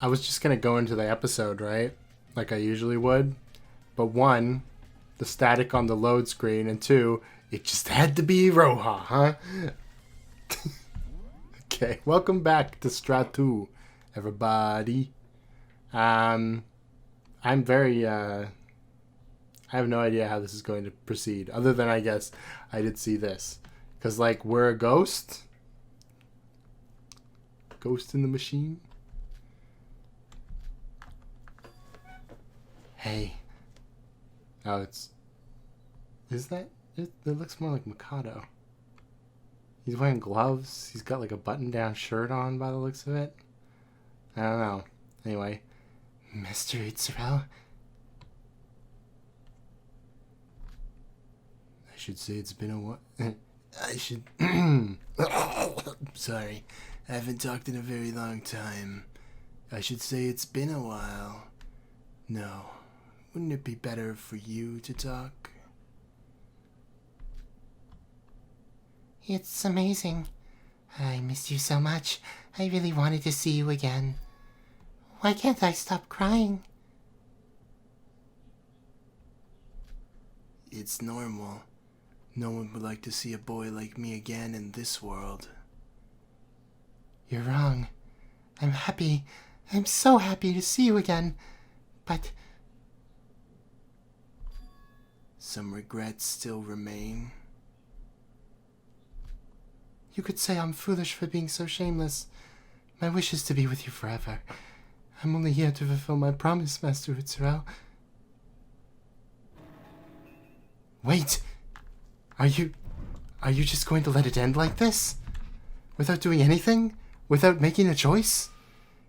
I was just gonna go into the episode, right? Like I usually would. But one, the static on the load screen, and two, it just had to be Roha, huh? Okay, welcome back to Strat2, everybody. I'm very, I have no idea how this is going to proceed, other than I guess I did see this. Because, like, we're a ghost? Ghost in the machine? Hey. Oh, it's... Is that... It looks more like Mikado. He's wearing gloves. He's got, like, a button-down shirt on by the looks of it. I don't know. Anyway. Mr. Itsural? I should say it's been a while. I should... Sorry. I haven't talked in a very long time. I should say it's been a while. No. Wouldn't it be better for you to talk? It's amazing. I missed you so much. I really wanted to see you again. Why can't I stop crying? It's normal. No one would like to see a boy like me again in this world. You're wrong. I'm happy. I'm so happy to see you again. But... some regrets still remain. You could say I'm foolish for being so shameless. My wish is to be with you forever. I'm only here to fulfill my promise, Master Utsurao. Wait! Are you just going to let it end like this? Without doing anything? Without making a choice?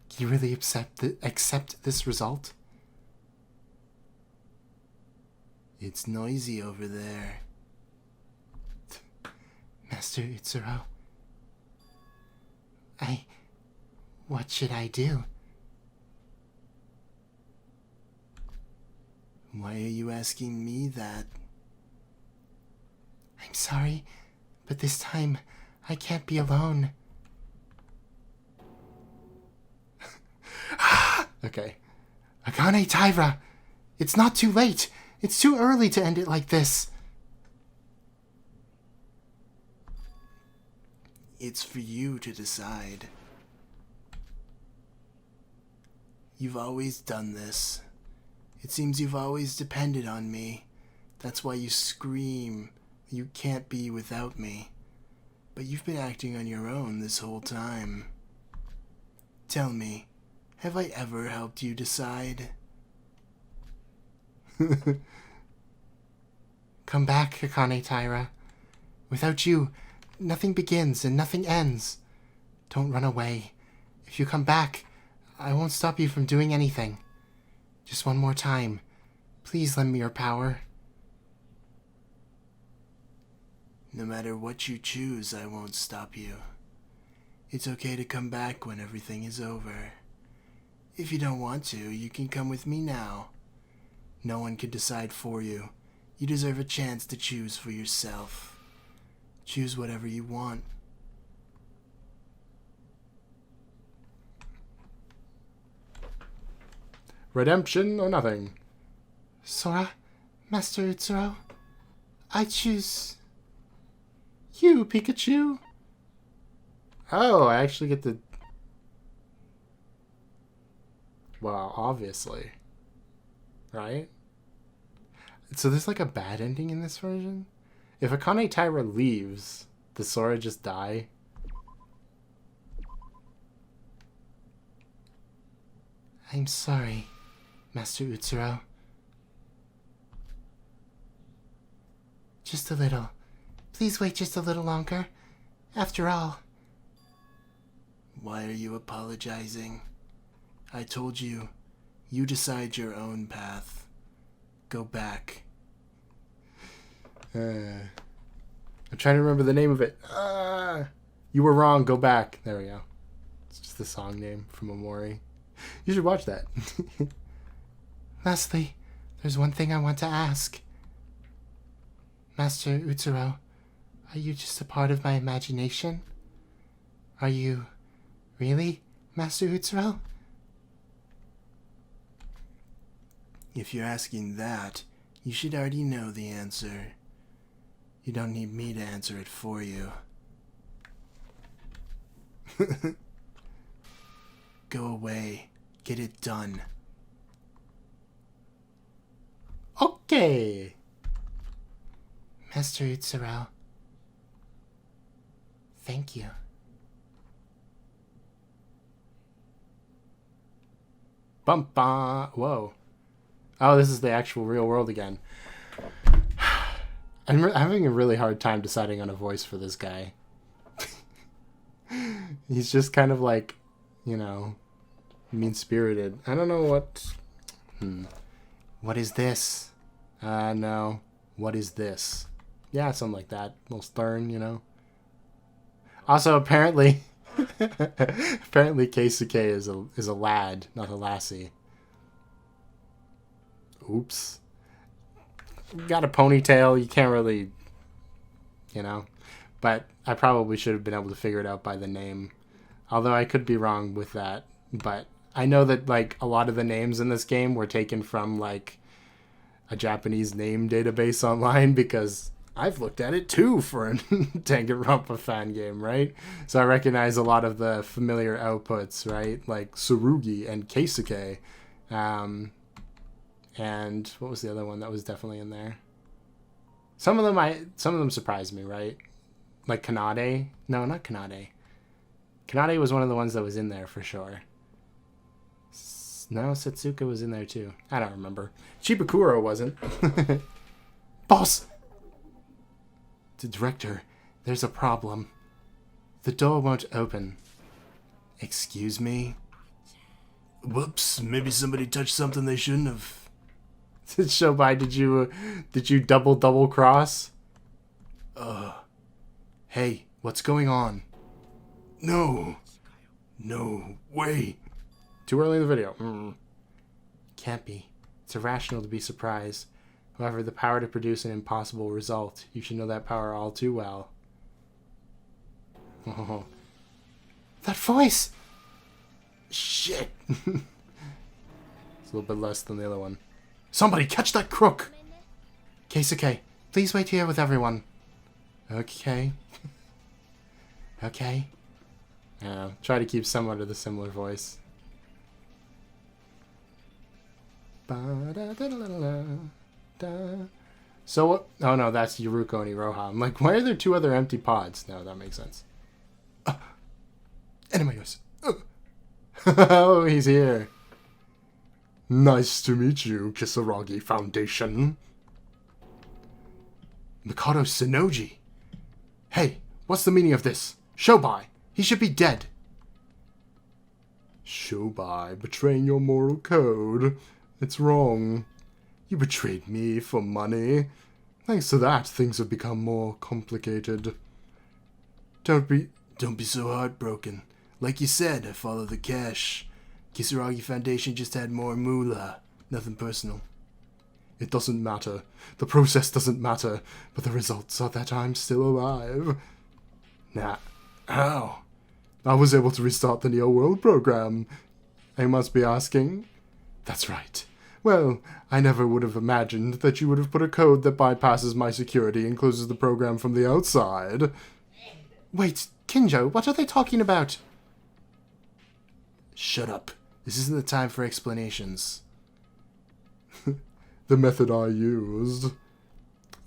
Can you really accept this result? It's noisy over there. Master Utsurao. What should I do? Why are you asking me that? I'm sorry, but this time I can't be alone. Okay. Akane Taira! It's not too late! It's too early to end it like this! It's for you to decide. You've always done this. It seems you've always depended on me. That's why you scream you can't be without me. But you've been acting on your own this whole time. Tell me, have I ever helped you decide? Come back, Akane Taira. Without you, nothing begins and nothing ends. Don't run away. If you come back, I won't stop you from doing anything. Just one more time. Please lend me your power. No matter what you choose, I won't stop you. It's okay to come back when everything is over. If you don't want to, you can come with me now. No one can decide for you. You deserve a chance to choose for yourself. Choose whatever you want. Redemption or nothing. Sora, Master Utsurao, I choose... you, Pikachu. Oh, I actually get to... Well, obviously. Right? So there's like a bad ending in this version? If Akane Taira leaves, does Sora just die? I'm sorry, Master Utsurao. Just a little. Please wait just a little longer. After all... Why are you apologizing? I told you, you decide your own path. Go back. I'm trying to remember the name of it. You were wrong, go back. There we go. It's just the song name from Amori. You should watch that. Lastly, there's one thing I want to ask. Master Utsurao, are you just a part of my imagination? Are you really, Master Utsurao? If you're asking that, you should already know the answer. You don't need me to answer it for you. Go away. Get it done. Okay. Master Utsuro. Thank you. Bump, whoa. Oh, this is the actual real world again. I'm having a really hard time deciding on a voice for this guy. He's just kind of like, you know, mean-spirited. I don't know what... What is this? No. What is this? Yeah, something like that. A little stern, you know. Also, apparently... apparently Keisuke is a lad, not a lassie. Oops. Got a ponytail, you can't really... You know. But I probably should have been able to figure it out by the name. Although I could be wrong with that. But I know that, like, a lot of the names in this game were taken from, like, a Japanese name database online, because I've looked at it too for a Danganronpa fan game, right? So I recognize a lot of the familiar outputs, right? Like Tsurugi and Keisuke. And what was the other one that was definitely in there? Some of them surprised me, right? Like Kanade? No, not Kanade. Kanade was one of the ones that was in there for sure. No, Setsuka was in there too. I don't remember. Chibukuro wasn't. Boss! The director, there's a problem. The door won't open. Excuse me? Whoops, maybe somebody touched something they shouldn't have. Shobai, did you double cross? Hey, what's going on? No, way. Too early in the video. Can't be. It's irrational to be surprised. However, the power to produce an impossible result. You should know that power all too well. Oh. That voice! Shit. It's a little bit less than the other one. Somebody catch that crook! Keisuke, please wait here with everyone. Okay. Okay. Yeah, try to keep somewhat of the similar voice. So what? Oh no, that's Yuruko and Iroha. I'm like, why are there two other empty pods? No, that makes sense. Enemies. Oh, he's here. Nice to meet you, Kisaragi Foundation. Mikado'S Shinoji. Hey, what's the meaning of this? Shobai, he should be dead. Shobai, betraying your moral code. It's wrong. You betrayed me for money. Thanks to that, things have become more complicated. Don't be so heartbroken. Like you said, I follow the cash. Kisaragi Foundation just had more moolah. Nothing personal. It doesn't matter. The process doesn't matter. But the results are that I'm still alive. Nah. How? I was able to restart the Neo World program. I must be asking. That's right. Well, I never would have imagined that you would have put a code that bypasses my security and closes the program from the outside. Wait, Kinjo, what are they talking about? Shut up. This isn't the time for explanations. The method I used.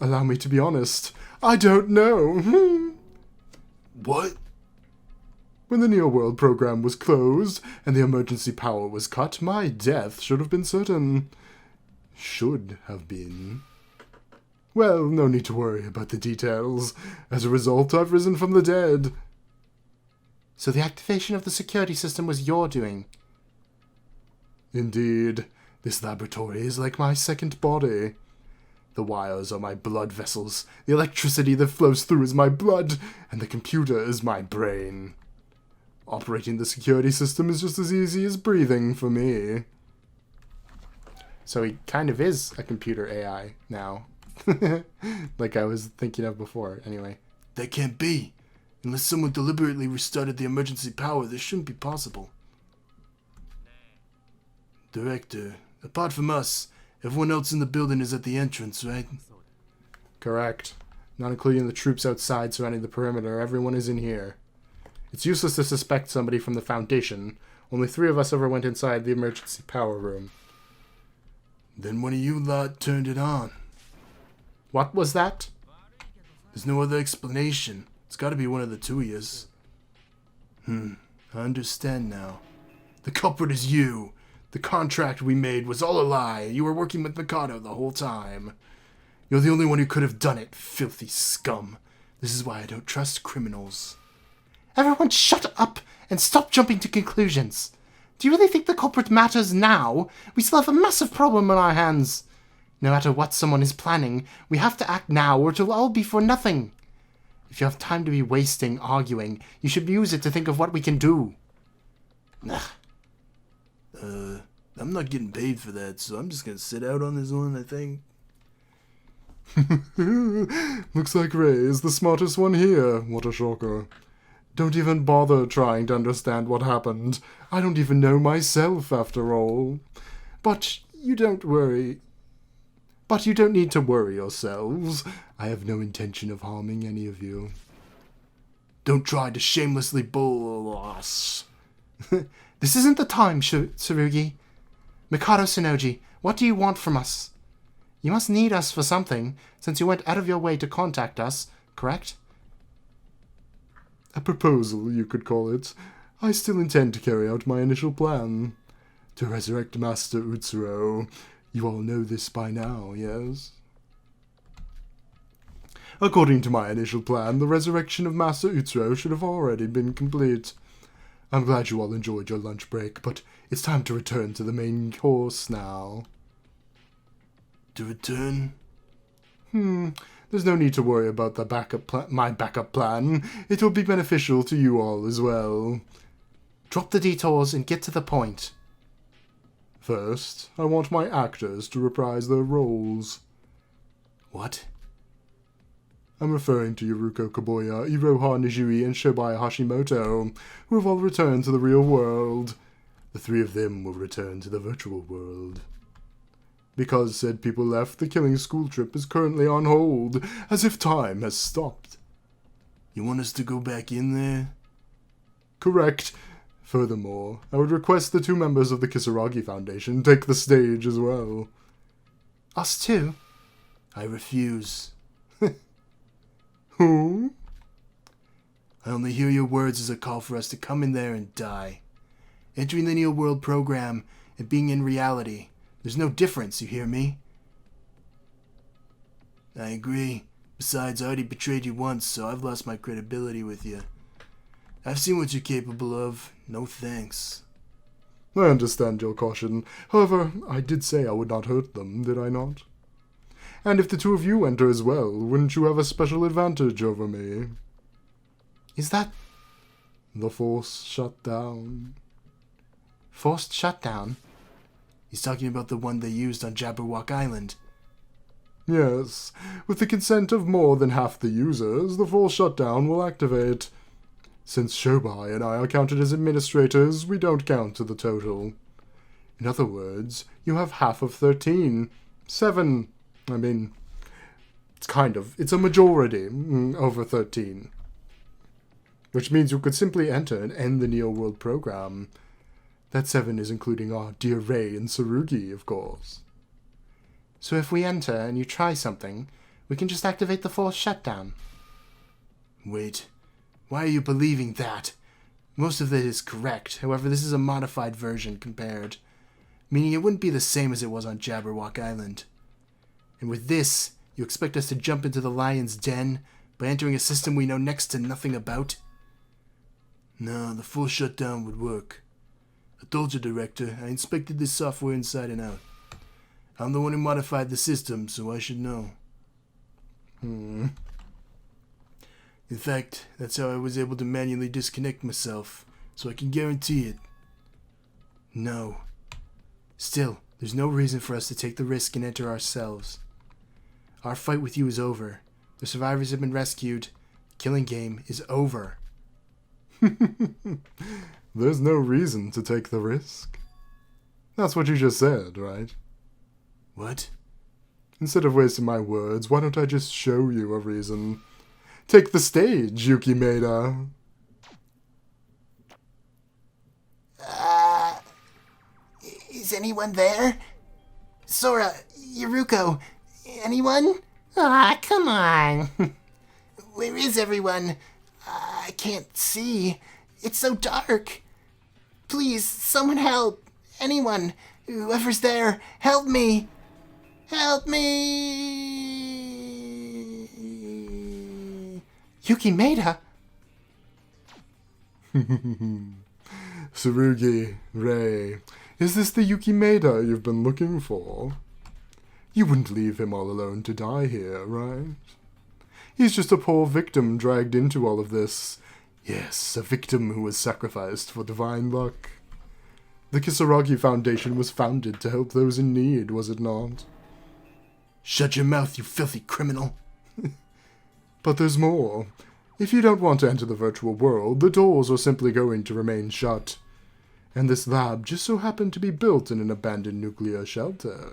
Allow me to be honest. I don't know. What? When the Neo World program was closed and the emergency power was cut, my death should have been certain. Should have been. Well, no need to worry about the details. As a result, I've risen from the dead. So the activation of the security system was your doing? Indeed. This laboratory is like my second body. The wires are my blood vessels, the electricity that flows through is my blood, and the computer is my brain. Operating the security system is just as easy as breathing for me. So he kind of is a computer AI now. Like I was thinking of before, anyway. That can't be. Unless someone deliberately restarted the emergency power, this shouldn't be possible. Director, apart from us, Everyone else in the building is at the entrance, right? Correct. Not including the troops outside surrounding the perimeter. Everyone is in here. It's useless to suspect somebody from the Foundation. Only 3 of us ever went inside the emergency power room. Then one of you lot turned it on. What was that? There's no other explanation. It's gotta be one of the 2 of yous. I understand now. The culprit is you. The contract we made was all a lie. You were working with Mikado the whole time. You're the only one who could have done it, filthy scum. This is why I don't trust criminals. Everyone shut up and stop jumping to conclusions. Do you really think the culprit matters now? We still have a massive problem on our hands. No matter what someone is planning, we have to act now or it'll all be for nothing. If you have time to be wasting arguing, you should use it to think of what we can do. Ugh. I'm not getting paid for that, so I'm just gonna sit out on this one, I think. Looks like Ray is the smartest one here. What a shocker. Don't even bother trying to understand what happened. I don't even know myself, after all. But you don't need to worry yourselves. I have no intention of harming any of you. Don't try to shamelessly bull us. This isn't the time, Tsurugi. Mikado Sonoji, what do you want from us? You must need us for something, since you went out of your way to contact us, correct? A proposal, you could call it. I still intend to carry out my initial plan. To resurrect Master Utsuro. You all know this by now, yes? According to my initial plan, the resurrection of Master Utsuro should have already been complete. I'm glad you all enjoyed your lunch break, but it's time to return to the main course now. To return? There's no need to worry about my backup plan. It will be beneficial to you all as well. Drop the detours and get to the point. First, I want my actors to reprise their roles. What? I'm referring to Yuruko Koboya, Iroha Nijui, and Shobai Hashimoto, who have all returned to the real world. The 3 of them will return to the virtual world. Because said people left, the killing school trip is currently on hold, as if time has stopped. You want us to go back in there? Correct. Furthermore, I would request the 2 members of the Kisaragi Foundation take the stage as well. Us too? I refuse. Who? I only hear your words as a call for us to come in there and die. Entering the Neo World program and being in reality. There's no difference, you hear me? I agree. Besides, I already betrayed you once, so I've lost my credibility with you. I've seen what you're capable of. No thanks. I understand your caution. However, I did say I would not hurt them, did I not? And if the 2 of you enter as well, wouldn't you have a special advantage over me? Is that... The force shut down. Forced shutdown? He's talking about the one they used on Jabberwock Island. Yes. With the consent of more than half the users, the force shutdown will activate. Since Shobai and I are counted as administrators, we don't count to the total. In other words, you have half of 13. 7. I mean, it's a majority over 13. Which means you could simply enter and end the Neo World program. That 7 is including our dear Ray and Tsurugi, of course. So if we enter and you try something, we can just activate the force shutdown. Wait, why are you believing that? Most of it is correct, however this is a modified version compared, meaning it wouldn't be the same as it was on Jabberwock Island. And with this, you expect us to jump into the lion's den by entering a system we know next to nothing about? No, the full shutdown would work. I told you, Director, I inspected this software inside and out. I'm the one who modified the system, so I should know. In fact, that's how I was able to manually disconnect myself, so I can guarantee it. No. Still, there's no reason for us to take the risk and enter ourselves. Our fight with you is over. The survivors have been rescued. The killing game is over. There's no reason to take the risk. That's what you just said, right? What? Instead of wasting my words, why don't I just show you a reason? Take the stage, Yukimeda. Is anyone there? Sora, Yuruko, anyone? Ah, come on. Where is everyone? I can't see. It's so dark. Please, someone help. Anyone. Whoever's there, help me. Help me. Yukimeda? Tsurugi, Rei, is this the Yukimeda you've been looking for? You wouldn't leave him all alone to die here, right? He's just a poor victim dragged into all of this. Yes, a victim who was sacrificed for divine luck. The Kisaragi Foundation was founded to help those in need, was it not? Shut your mouth, you filthy criminal. But there's more. If you don't want to enter the virtual world, the doors are simply going to remain shut. And this lab just so happened to be built in an abandoned nuclear shelter.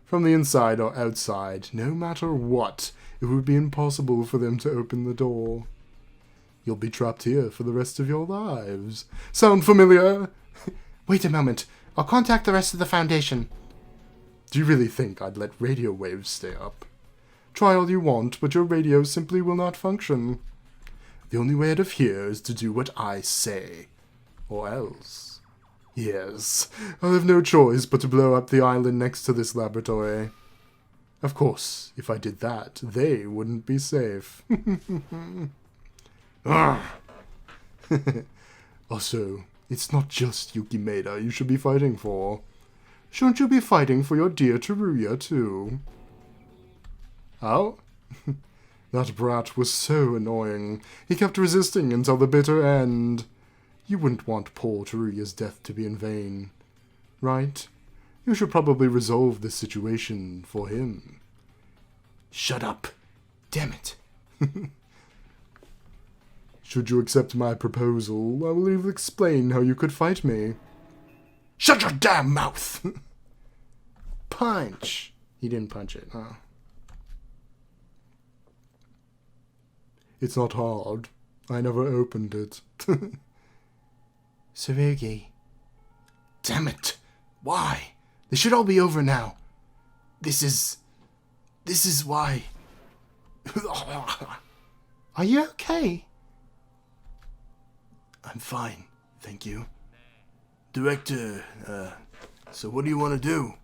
From the inside or outside, no matter what, it would be impossible for them to open the door. You'll be trapped here for the rest of your lives. Sound familiar? Wait a moment. I'll contact the rest of the Foundation. Do you really think I'd let radio waves stay up? Try all you want, but your radio simply will not function. The only way out of here is to do what I say. Or else. Yes, I'll have no choice but to blow up the island next to this laboratory. Of course, if I did that, they wouldn't be safe. Also, it's not just Yukimeda you should be fighting for. Shouldn't you be fighting for your dear Teruya, too? Oh? That brat was so annoying. He kept resisting until the bitter end. You wouldn't want poor Teruya's death to be in vain, right? You should probably resolve this situation for him. Shut up. Damn it. Should you accept my proposal, I will even explain how you could fight me. Shut your damn mouth! Punch! He didn't punch it, huh? It's not hard. I never opened it. Tsurugi. Damn it! Why? This should all be over now. This is why. Are you okay? I'm fine, thank you. Director, so what do you want to do?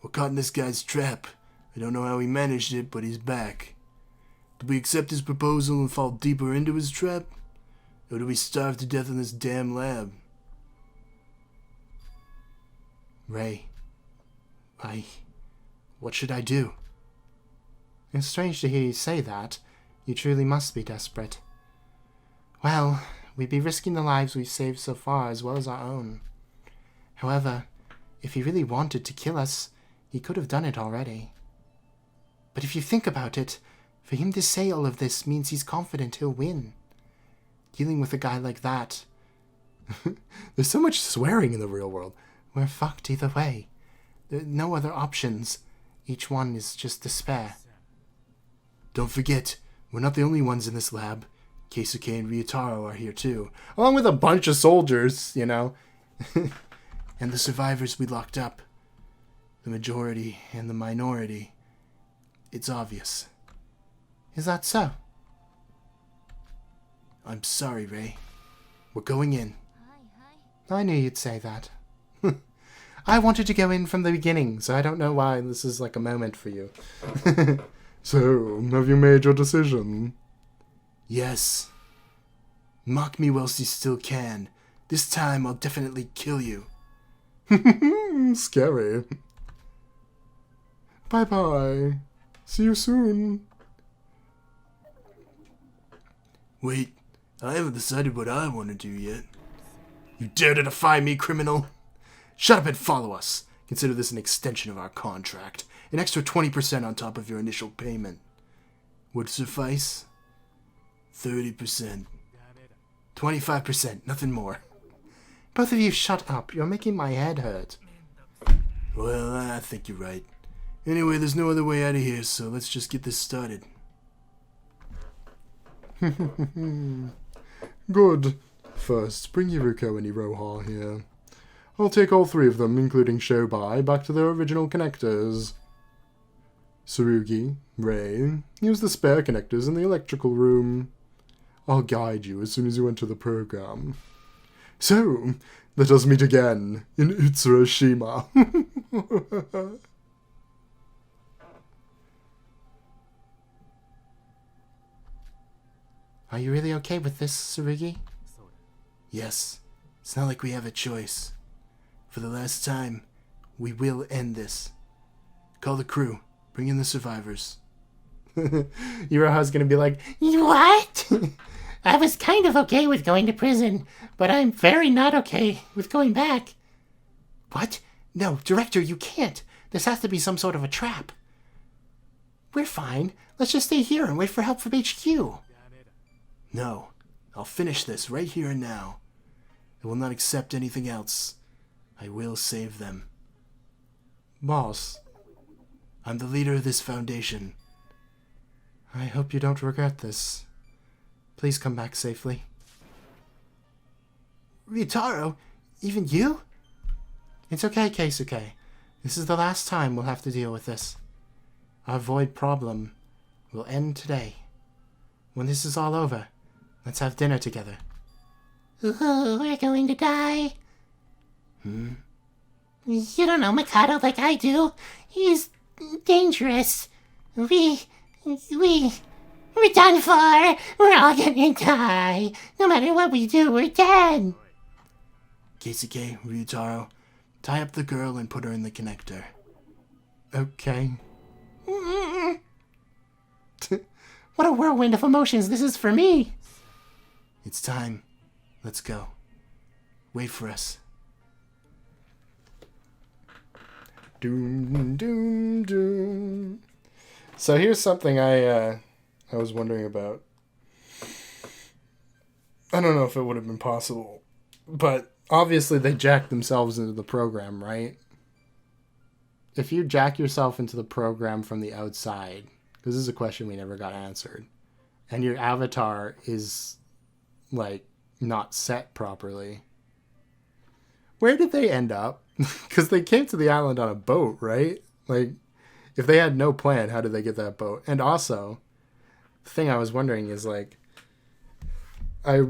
We're caught in this guy's trap. I don't know how he managed it, but he's back. Do we accept his proposal and fall deeper into his trap? Or do we starve to death in this damn lab? Rei, what should I do? It's strange to hear you say that. You truly must be desperate. Well, we'd be risking the lives we've saved so far as well as our own. However, if he really wanted to kill us, he could have done it already. But if you think about it, for him to say all of this means he's confident he'll win. Dealing with a guy like that... There's so much swearing in the real world. We're fucked either way. There are no other options. Each one is just despair. Don't forget, we're not the only ones in this lab. Keisuke and Ryutaro are here too. Along with a bunch of soldiers, you know. And the survivors we locked up. The majority and the minority. It's obvious. Is that so? I'm sorry, Rei. We're going in. I knew you'd say that. I wanted to go in from the beginning, so I don't know why this is like a moment for you. So, have you made your decision? Yes. Mock me whilst you still can. This time I'll definitely kill you. Scary. Bye-bye. See you soon. Wait, I haven't decided what I want to do yet. You dare to defy me, criminal? Shut up and follow us. Consider this an extension of our contract. An extra 20% on top of your initial payment. Would suffice? 30%. 25%, nothing more. Both of you shut up. You're making my head hurt. Well, I think you're right. Anyway, there's no other way out of here, so let's just get this started. Good. First, bring Yuriko and Iroha here. I'll take all three of them, including Shobai, back to their original connectors. Tsurugi, Rei, use the spare connectors in the electrical room. I'll guide you as soon as you enter the program. So, let us meet again in Utsuroshima. Are you really okay with this, Tsurugi? Yes. It's not like we have a choice. For the last time, we will end this. Call the crew. Bring in the survivors. Iroha's gonna be like, what? I was kind of okay with going to prison, but I'm very not okay with going back. What? No, Director, you can't. This has to be some sort of a trap. We're fine. Let's just stay here and wait for help from HQ. No. I'll finish this right here and now. I will not accept anything else. I will save them. Boss, I'm the leader of this foundation. I hope you don't regret this. Please come back safely. Ryutaro, even you? It's okay, Keisuke. This is the last time we'll have to deal with this. Our void problem will end today. When this is all over, let's have dinner together. Ooh, we're going to die. You don't know Mikado like I do. He's dangerous. We're done for. We're all gonna die. No matter what we do, we're dead. Keisuke, Ryutaro, tie up the girl and put her in the connector. Okay. What a whirlwind of emotions this is for me. It's time. Let's go. Wait for us. Doom, doom, doom. So here's something I was wondering about. I don't know if it would have been possible, but obviously they jacked themselves into the program, right? If you jack yourself into the program from the outside, because this is a question we never got answered, and your avatar is, like, not set properly, where did they end up? Because they came to the island on a boat, right? Like, if they had no plan, how did they get that boat? And also, the thing I was wondering is, like, I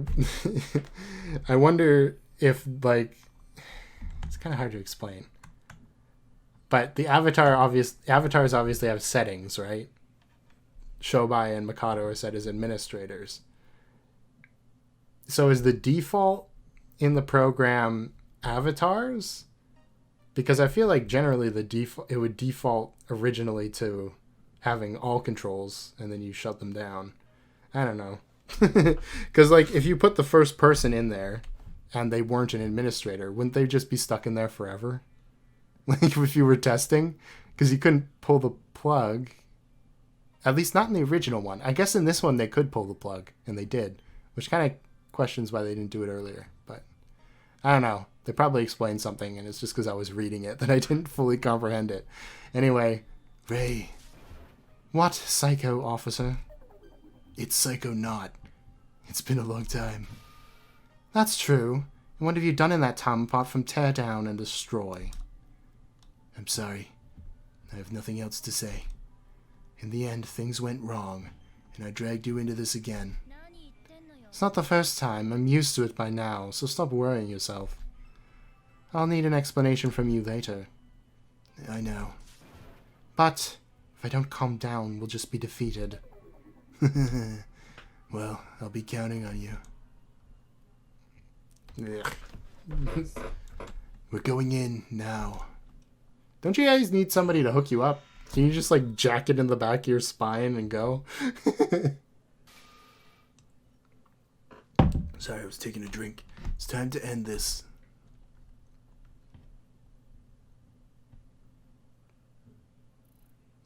wonder if, like, it's kind of hard to explain. But the avatars obviously have settings, right? Shobai and Mikado are set as administrators. So is the default in the program avatars? Because I feel like generally it would default originally to having all controls and then you shut them down. I don't know. Because, like, if you put the first person in there and they weren't an administrator, wouldn't they just be stuck in there forever? Like, if you were testing? Because you couldn't pull the plug. At least not in the original one. I guess in this one they could pull the plug, and they did. Which kind of questions why they didn't do it earlier. But, I don't know. They probably explained something, and it's just because I was reading it that I didn't fully comprehend it. Anyway. Ray. What, Psycho Officer? It's Psycho not. It's been a long time. That's true. And what have you done in that time apart from tear down and destroy? I'm sorry. I have nothing else to say. In the end, things went wrong, and I dragged you into this again. It's not the first time. I'm used to it by now, so stop worrying yourself. I'll need an explanation from you later. I know. But if I don't calm down, we'll just be defeated. Well, I'll be counting on you. We're going in now. Don't you guys need somebody to hook you up? Can you just, like, jack it in the back of your spine and go? Sorry, I was taking a drink. It's time to end this.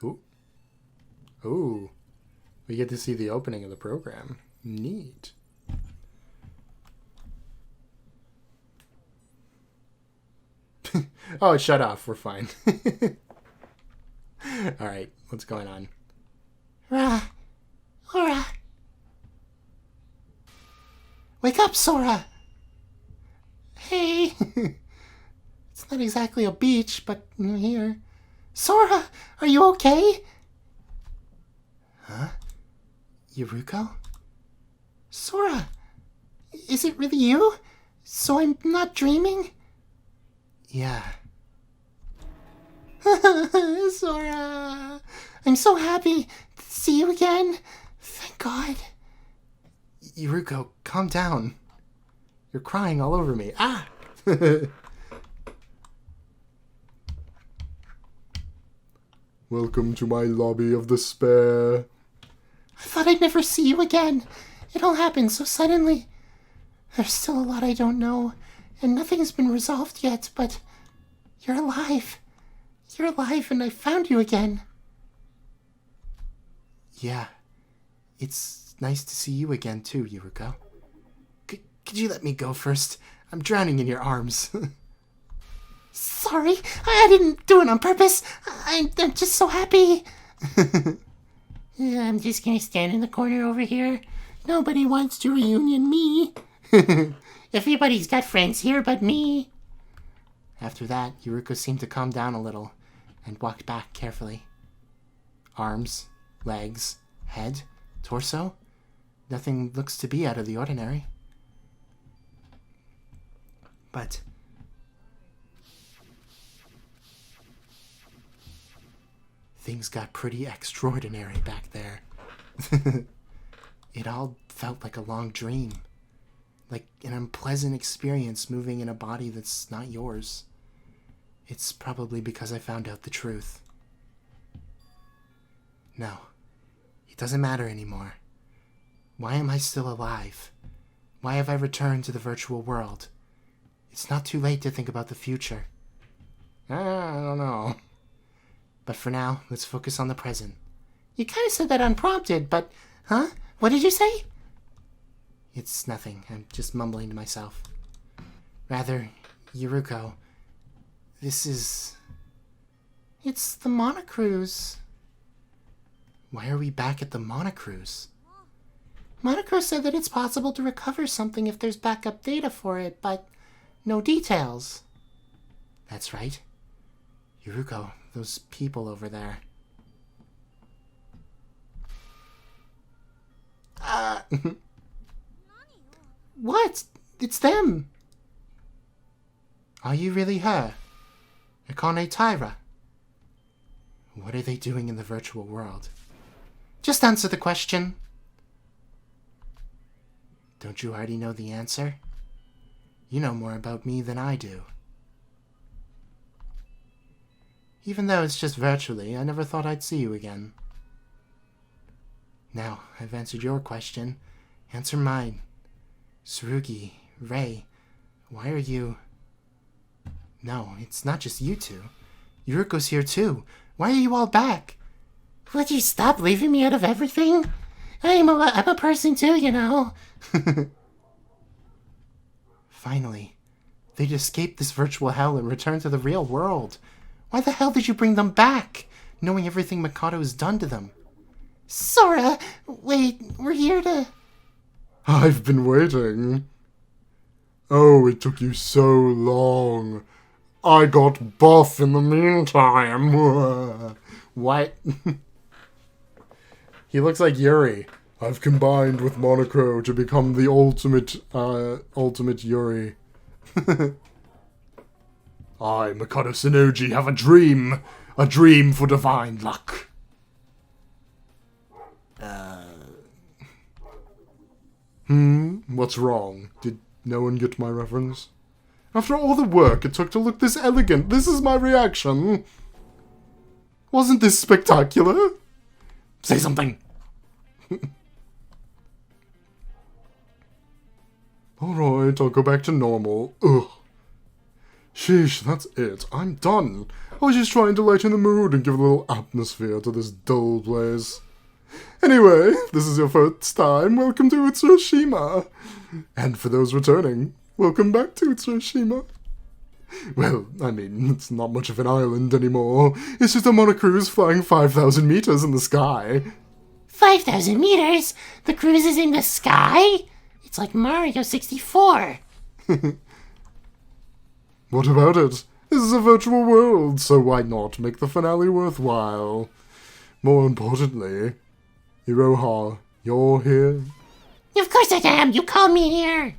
Ooh. Ooh. We get to see the opening of the program. Neat. Oh, it shut off. We're fine. Alright, what's going on? Sora. Wake up, Sora. Hey. It's not exactly a beach, but here. Sora, are you okay? Huh? Yuruko? Sora, is it really you? So I'm not dreaming? Yeah. Sora, I'm so happy to see you again. Thank God. Yuruko, calm down. You're crying all over me. Ah! Welcome to my lobby of despair. I thought I'd never see you again. It all happened so suddenly. There's still a lot I don't know, and nothing's been resolved yet, but you're alive. You're alive, and I found you again. Yeah. It's nice to see you again, too, Yuruko. Could you let me go first? I'm drowning in your arms. Sorry, I didn't do it on purpose. I'm just so happy. I'm just gonna stand in the corner over here. Nobody wants to reunion me. Everybody's got friends here but me. After that, Yuruko seemed to calm down a little and walked back carefully. Arms, legs, head, torso. Nothing looks to be out of the ordinary. But things got pretty extraordinary back there. It all felt like a long dream. Like an unpleasant experience moving in a body that's not yours. It's probably because I found out the truth. No, it doesn't matter anymore. Why am I still alive? Why have I returned to the virtual world? It's not too late to think about the future. I don't know. But for now, let's focus on the present. You kind of said that unprompted, but... Huh? What did you say? It's nothing. I'm just mumbling to myself. Rather, Yuruko, this is... It's the Monocruise. Why are we back at the Monocruise? Monocruise said that it's possible to recover something if there's backup data for it, but no details. That's right. Yuruko, those people over there. What? It's them. Are you really her? Akane Taira? What are they doing in the virtual world? Just answer the question. Don't you already know the answer? You know more about me than I do. Even though it's just virtually, I never thought I'd see you again. Now, I've answered your question. Answer mine. Tsurugi, Rei, why are you... No, it's not just you two. Yuruko's here too. Why are you all back? Would you stop leaving me out of everything? I'm a person too, you know. Finally, they'd escaped this virtual hell and returned to the real world. Why the hell did you bring them back, knowing everything Mikado has done to them? Sora, wait, we're here to... I've been waiting. Oh, it took you so long. I got buff in the meantime. What? He looks like Yuri. I've combined with Monocro to become the ultimate Yuri. I, Mikado Tsurugi, have a dream for divine luck. What's wrong? Did no one get my reference? After all the work it took to look this elegant, this is my reaction. Wasn't this spectacular? Say something. Alright, I'll go back to normal. Ugh. Sheesh, that's it. I'm done. I was just trying to lighten the mood and give a little atmosphere to this dull place. Anyway, this is your first time. Welcome to Utsushima. And for those returning, welcome back to Utsushima. Well, I mean, it's not much of an island anymore. It's just a monocruise flying 5,000 meters in the sky. 5,000 meters? The cruise is in the sky? It's like Mario 64. What about it? This is a virtual world, so why not make the finale worthwhile? More importantly, Iroha, you're here? Of course I am. You called me here.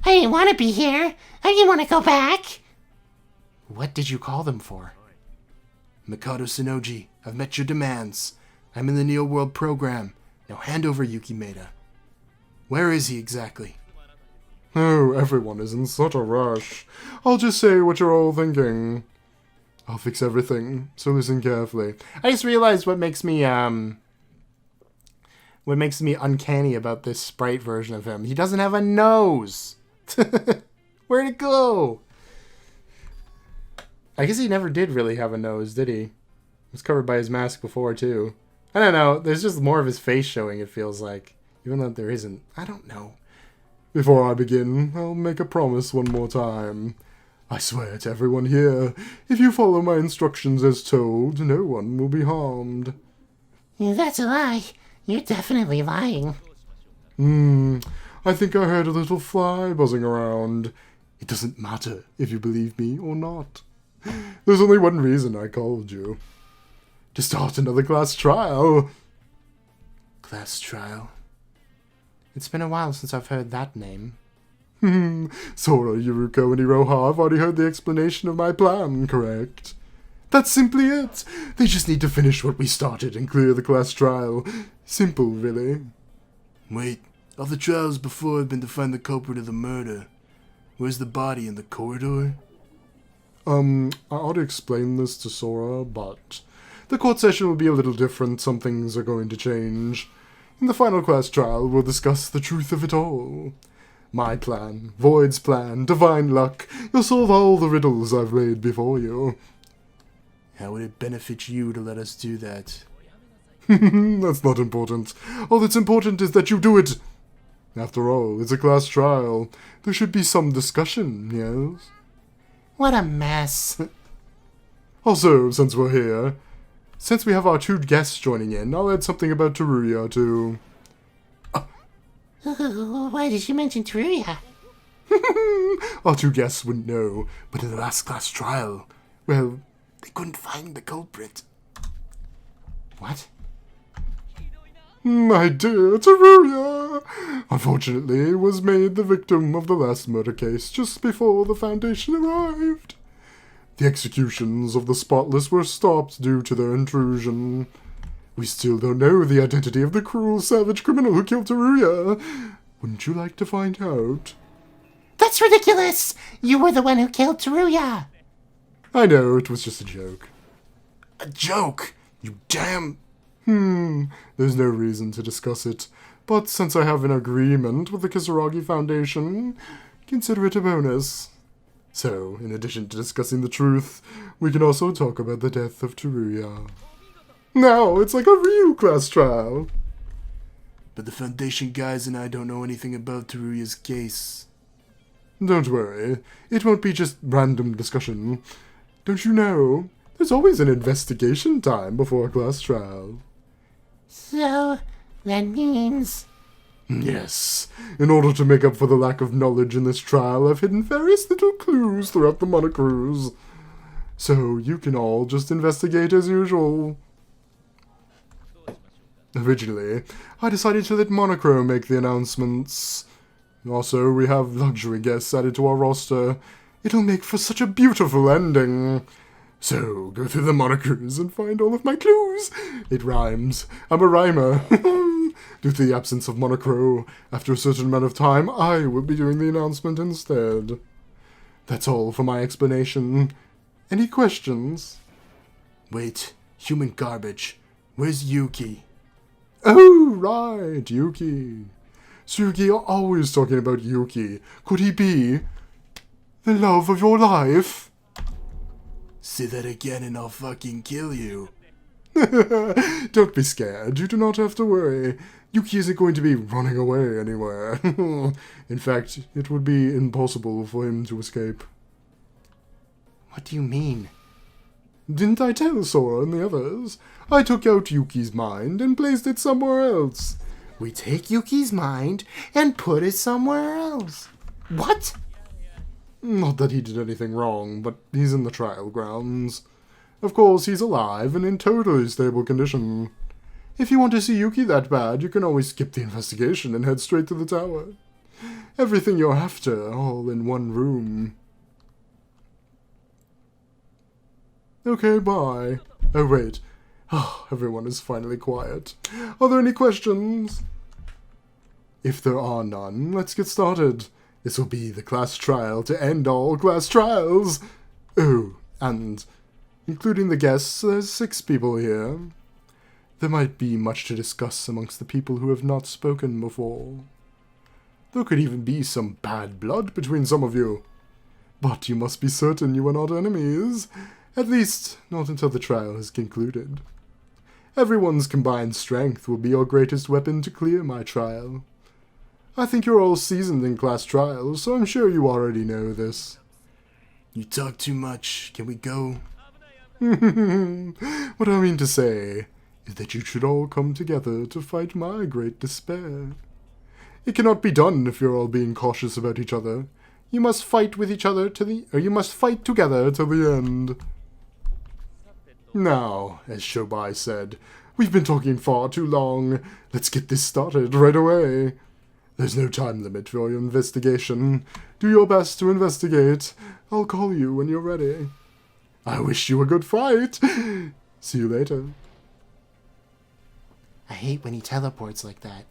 I didn't want to be here. I didn't want to go back. What did you call them for? Mikado Tsurugi, I've met your demands. I'm in the Neo World program. Now hand over Yuki Maeda. Where is he exactly? Oh, everyone is in such a rush. I'll just say what you're all thinking. I'll fix everything, so listen carefully. I just realized what makes me uncanny about this sprite version of him. He doesn't have a nose! Where'd it go? I guess he never did really have a nose, did he? It was covered by his mask before, too. I don't know, there's just more of his face showing, it feels like. Even though there isn't. I don't know. Before I begin, I'll make a promise one more time. I swear to everyone here, if you follow my instructions as told, no one will be harmed. That's a lie. You're definitely lying. I think I heard a little fly buzzing around. It doesn't matter if you believe me or not. There's only one reason I called you. To start another class trial. Class trial? It's been a while since I've heard that name. Sora, Yuruko, and Iroha have already heard the explanation of my plan, correct? That's simply it. They just need to finish what we started and clear the class trial. Simple, really. Wait, all the trials before have been to find the culprit of the murder. Where's the body, in the corridor? I ought to explain this to Sora, but the court session will be a little different. Some things are going to change. In the final class trial, we'll discuss the truth of it all. My plan, Void's plan, divine luck. You'll solve all the riddles I've laid before you. How would it benefit you to let us do that? That's not important. All that's important is that you do it. After all, it's a class trial. There should be some discussion, yes? What a mess. Also, since we're here, since we have our two guests joining in, I'll add something about Teruya, too. Why did you mention Teruya? Our two guests wouldn't know, but in the last class trial, well, they couldn't find the culprit. What? My dear Teruya, unfortunately, was made the victim of the last murder case just before the Foundation arrived. The executions of the spotless were stopped due to their intrusion. We still don't know the identity of the cruel, savage criminal who killed Teruya. Wouldn't you like to find out? That's ridiculous! You were the one who killed Teruya! I know, it was just a joke. A joke? You damn... There's no reason to discuss it. But since I have an agreement with the Kisaragi Foundation, consider it a bonus. So, in addition to discussing the truth, we can also talk about the death of Teruya. Now, it's like a real class trial. But the Foundation guys and I don't know anything about Teruya's case. Don't worry, it won't be just random discussion. Don't you know, there's always an investigation time before a class trial. So, that means... Yes. In order to make up for the lack of knowledge in this trial, I've hidden various little clues throughout the monocruise. So you can all just investigate as usual. Originally, I decided to let Monochrome make the announcements. Also, we have luxury guests added to our roster. It'll make for such a beautiful ending. So, go through the monocruise and find all of my clues. It rhymes. I'm a rhymer. Due to the absence of Monochrome, after a certain amount of time, I will be doing the announcement instead. That's all for my explanation. Any questions? Wait, human garbage. Where's Yuki? Oh, right, Yuki. Tsurugi, you're always talking about Yuki. Could he be the love of your life? Say that again and I'll fucking kill you. Don't be scared. You do not have to worry. Yuki isn't going to be running away anywhere. In fact, it would be impossible for him to escape. What do you mean? Didn't I tell Sora and the others? I took out Yuki's mind and placed it somewhere else. We take Yuki's mind and put it somewhere else. What? Not that he did anything wrong, but he's in the trial grounds. Of course, he's alive and in totally stable condition. If you want to see Yuki that bad, you can always skip the investigation and head straight to the tower. Everything you're after, all in one room. Okay, bye. Oh, wait. Oh, everyone is finally quiet. Are there any questions? If there are none, let's get started. This will be the class trial to end all class trials. Oh, and including the guests, there's 6 people here. There might be much to discuss amongst the people who have not spoken before. There could even be some bad blood between some of you. But you must be certain you are not enemies. At least, not until the trial is concluded. Everyone's combined strength will be your greatest weapon to clear my trial. I think you're all seasoned in class trials, so I'm sure you already know this. You talk too much. Can we go? What I mean to say is that you should all come together to fight my great despair. It cannot be done if you're all being cautious about each other. You must fight with each other you must fight together till the end. Now, as Shobai said, we've been talking far too long. Let's get this started right away. There's no time limit for your investigation. Do your best to investigate. I'll call you when you're ready. I wish you a good fight. See you later. I hate when he teleports like that.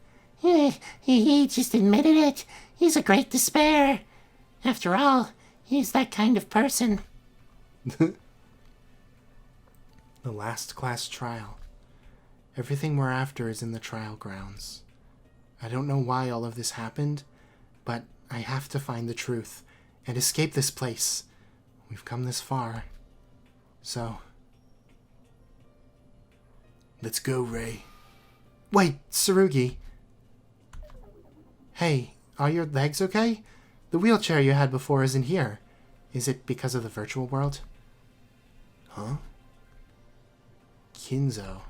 He just admitted it. He's a great despair. After all, he's that kind of person. The last class trial. Everything we're after is in the trial grounds. I don't know why all of this happened, but I have to find the truth and escape this place. We've come this far. So... let's go, Ray. Wait, Tsurugi. Hey, are your legs okay? The wheelchair you had before isn't here. Is it because of the virtual world? Huh? Kinzo.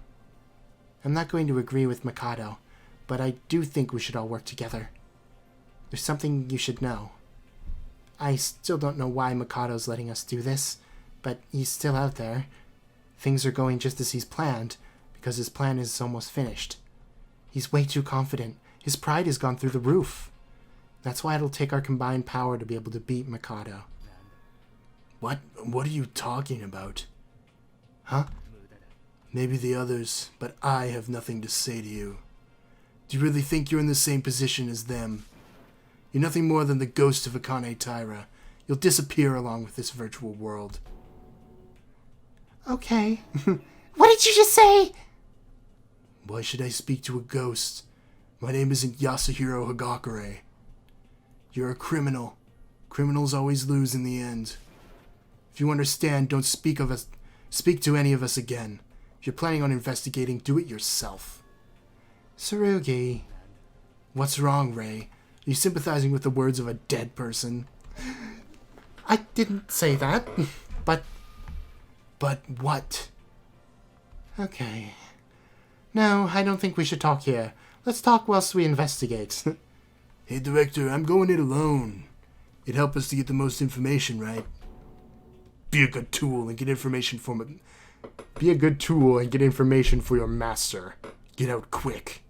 I'm not going to agree with Mikado, but I do think we should all work together. There's something you should know. I still don't know why Mikado's letting us do this, but he's still out there. Things are going just as he's planned, because his plan is almost finished. He's way too confident. His pride has gone through the roof. That's why it'll take our combined power to be able to beat Mikado. What are you talking about? Huh? Maybe the others, but I have nothing to say to you. Do you really think you're in the same position as them? You're nothing more than the ghost of Akane Taira. You'll disappear along with this virtual world. Okay. What did you just say? Why should I speak to a ghost? My name isn't Yasuhiro Hagakure. You're a criminal. Criminals always lose in the end. If you understand, don't speak to any of us again. If you're planning on investigating, do it yourself. Tsurugi. What's wrong, Ray? Are you sympathizing with the words of a dead person? I didn't say that, but... But what? Okay. No, I don't think we should talk here. Let's talk whilst we investigate. Hey, Director, I'm going it alone. It'd help us to get the most information, right? Be a good tool and get information for me. Be a good tool and get information for your master. Get out quick.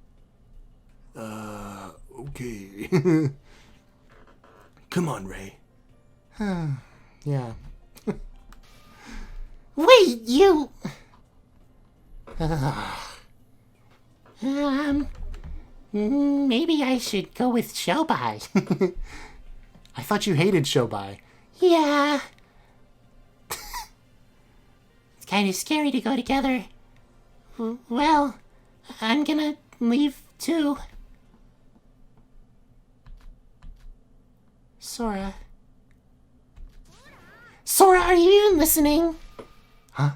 Okay. Come on, Ray. Yeah. Wait, you... maybe I should go with Shobai. I thought you hated Shobai. Yeah. It's kind of scary to go together. Well, I'm gonna leave too. Sora. Sora, are you even listening? Huh?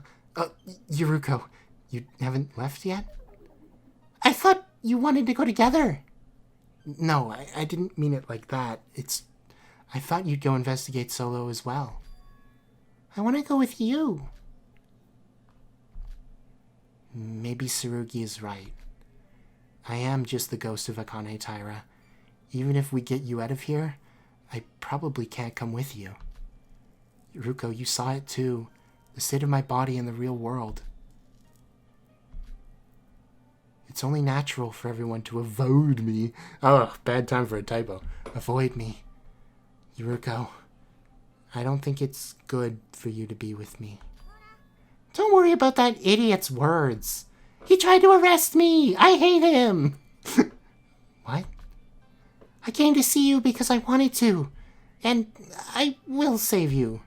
Yuruko, you haven't left yet? I thought you wanted to go together. No, I didn't mean it like that. I thought you'd go investigate solo as well. I want to go with you. Maybe Tsurugi is right. I am just the ghost of Akane Taira. Even if we get you out of here, I probably can't come with you. Yuruko, you saw it too. The state of my body in the real world. It's only natural for everyone to avoid me. Oh, bad time for a typo. Avoid me. Yuruko, I don't think it's good for you to be with me. Don't worry about that idiot's words. He tried to arrest me. I hate him. What? I came to see you because I wanted to. And I will save you.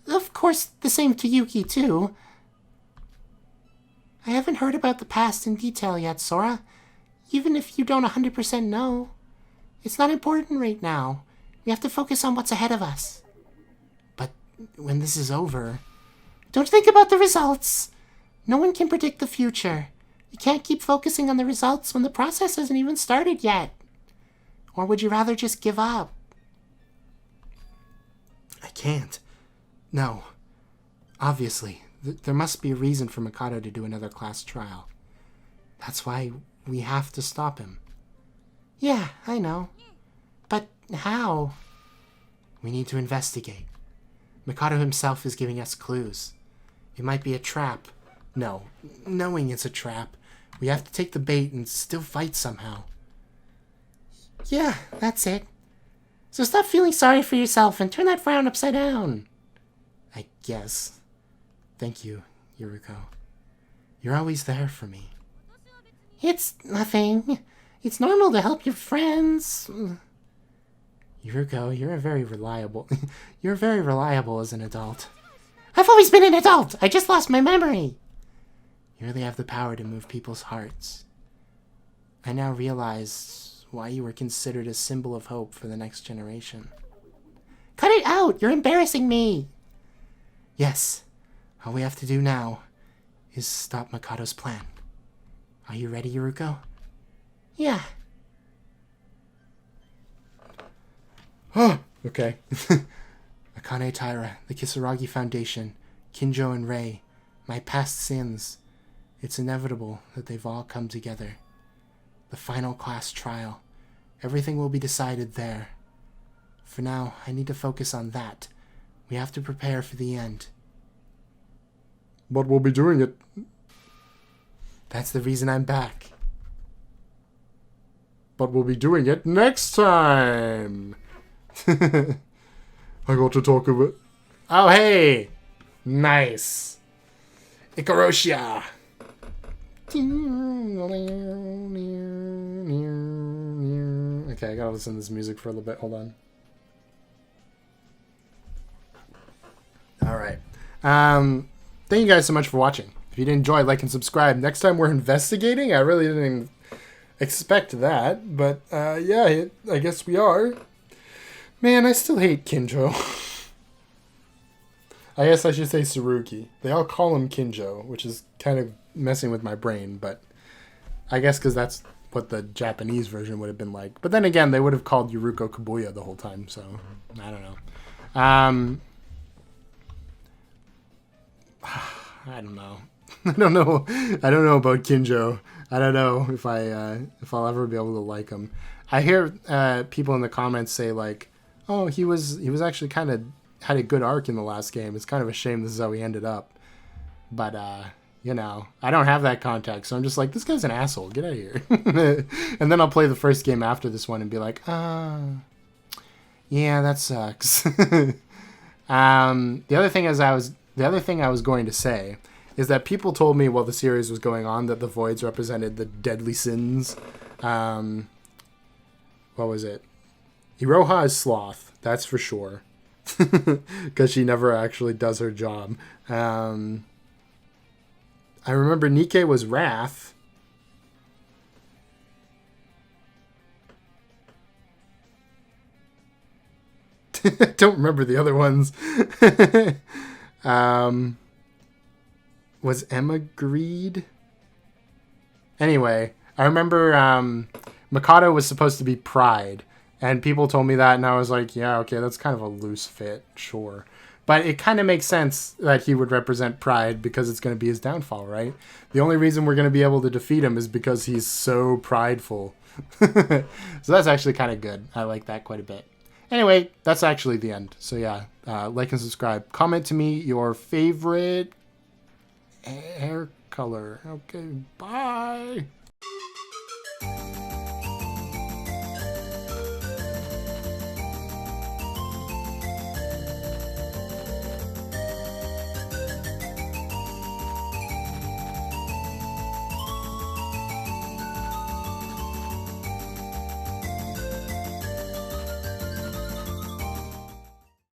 Of course, the same to Yuki, too. I haven't heard about the past in detail yet, Sora. Even if you don't 100% know. It's not important right now. We have to focus on what's ahead of us. But when this is over... Don't think about the results. No one can predict the future. You can't keep focusing on the results when the process hasn't even started yet. Or would you rather just give up? I can't. No. Obviously, there must be a reason for Mikado to do another class trial. That's why we have to stop him. Yeah, I know. But how? We need to investigate. Mikado himself is giving us clues. It might be a trap. No, knowing it's a trap, we have to take the bait and still fight somehow. Yeah, that's it. So stop feeling sorry for yourself and turn that frown upside down. I guess. Thank you, Yuruko. You're always there for me. It's nothing. It's normal to help your friends. Yuruko, you're very reliable as an adult. I've always been an adult. I just lost my memory. You really have the power to move people's hearts. I now realize why you were considered a symbol of hope for the next generation. Cut it out. You're embarrassing me. Yes. All we have to do now is stop Mikado's plan. Are you ready, Yuruko? Yeah. Oh, okay. Akane Taira, the Kisaragi Foundation, Kinjo and Rei, my past sins. It's inevitable that they've all come together. The final class trial. Everything will be decided there. For now, I need to focus on that. We have to prepare for the end. But we'll be doing it. That's the reason I'm back. But we'll be doing it next time. I got to talk about... Oh, hey! Nice. Ikaroshia. Okay, I gotta listen to this music for a little bit. Hold on. Alright. Thank you guys so much for watching. If you did enjoy, like and subscribe. Next time we're investigating. I really didn't expect that. But, yeah, I guess we are. Man, I still hate Kinjo. I guess I should say Tsurugi. They all call him Kinjo, which is kind of messing with my brain, but I guess because that's what the Japanese version would have been like. But then again, they would have called Yuruko Kabuya the whole time, so I don't know. I don't know. I don't know about Kinjo. I don't know if I'll ever be able to like him. I hear people in the comments say like, "Oh, he was actually kind of had a good arc in the last game. It's kind of a shame this is how he ended up." But you know, I don't have that context, so I'm just like, this guy's an asshole. Get out of here. And then I'll play the first game after this one and be like, yeah, that sucks. The other thing I was going to say is that people told me while the series was going on that the voids represented the deadly sins. What was it? Iroha is sloth, that's for sure. Because she never actually does her job. I remember Nikke was wrath. I don't remember the other ones. Was Emma greed? Anyway, I remember Mikado was supposed to be pride. And people told me that, and I was like, yeah, okay, that's kind of a loose fit, sure. But it kind of makes sense that he would represent pride because it's going to be his downfall, right? The only reason we're going to be able to defeat him is because he's so prideful. So that's actually kind of good. I like that quite a bit. Anyway, that's actually the end. So yeah, like and subscribe. Comment to me your favorite hair color. Okay, bye.